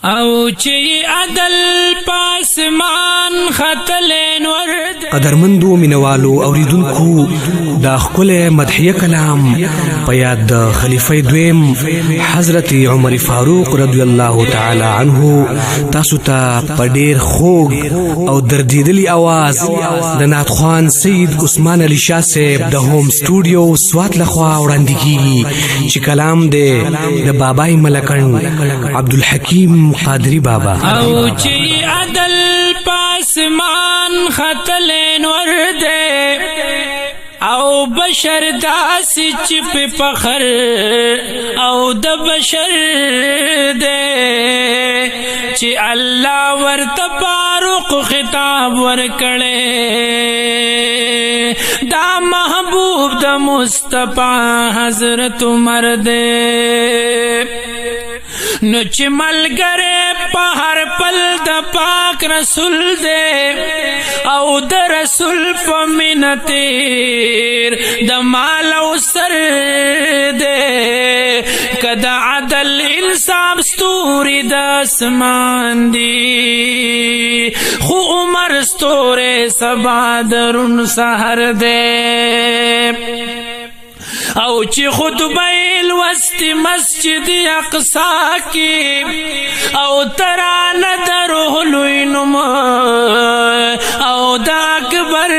او چی عدل پاسمان خطلین ورد قدرمندو منوالو اوریدونکو دا خکل مدحیه کلام پیاد دا خلیفہ دویم حضرت عمر فاروق رضی اللہ تعالی عنہ تاسو تا پدیر خوگ او دردیدلی آواز دا ناتخوان سید عثمان علی شاہ صاحب دا ہوم سٹوڈیو سوات لخوا وراندگی چی کلام دے دا بابای ملکن عبدالحکیم قادری بابا او چی عدل پاسمان خطلین ورده او بشر داسی چپ پخر او د بشر دے چی اللہ ورت فاروق خطاب ورکڑے دا محبوب دا مصطفیٰ حضرت عمر دے نو چی ملگرے پہر پل دا پاک رسول دے او دا رسول فمن تیر دا مال او سر دے کدا عدل انصاب ستوری دا اسمان دی خو عمر ستورے سبا درن سہر دے او چی خطبه الوسط مسجد اقصا کی او تران در حلوینم او دا اکبر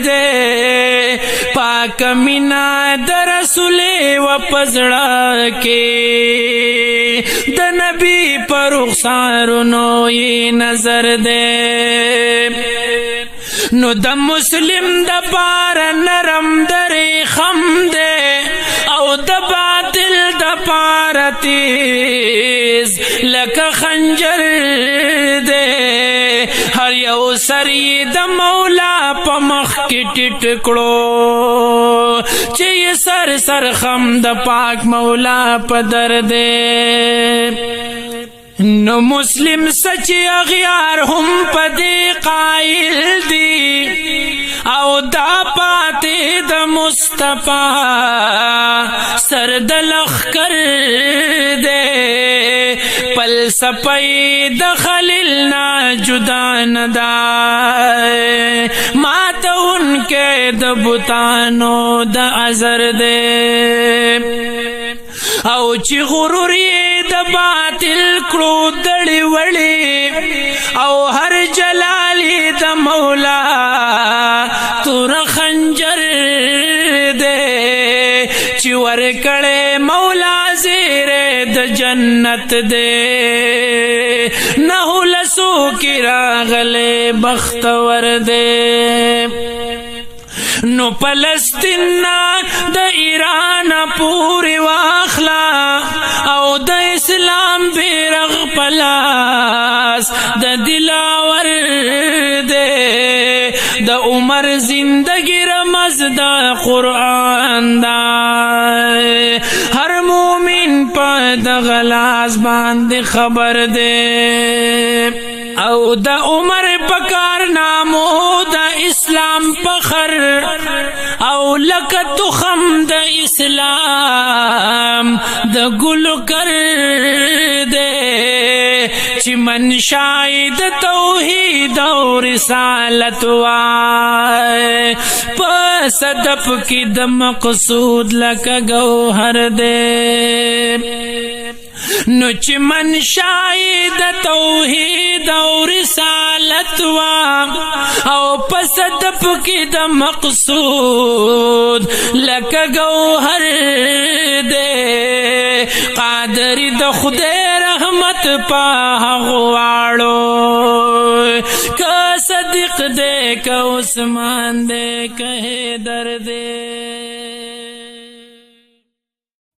دے پاک مینا در رسول و پزڑا کی دا نبی پر رخسارنو یہ نظر دے نو دا مسلم دا پار نرم دری خم دے او دا باطل دا پار تیز لکا خنجر دے ہر یو سری دا مولا پا مخ کی ٹٹکڑو چی سر سر خم دا پاک مولا پا در دے نو مسلم سچی اغیار ہم پدی قائل دی او دا پاتی دا مصطفیٰ سرد لخکر دے پل سپی دا خلیلنا جدا ندائے مات ان کے دا بتانو دا عذر دے او چی غروری دا باطل کرو دڑی وڑی او ہر جلالی دا مولا تور خنجر دے چی ورکڑے مولا زیر دا جنت دے نہو لسو کی راغلے بختور دے نو پلسطین دا ایران پوری واخلا او دا اسلام بیرغ پلاس دا دلاور دے دا عمر زندگی رمز دا قرآن دا ہر مومن پا دا غلاز باند خبر دے او دا عمر پکار نامو دا اسلام پخر او لک تخم دا اسلام دا گلو کر دے چی منشائی دا توحید و رسالت وائے پس دپ کی دا مقصود لک گوہر دے نو چی منشائی دا توحید و رسالت او پس دپ کی دا مقصود لک گوہر دے قادری دا خدے رحمت پا غواڑو کا صدق دے کا عثمان دے کہے در دے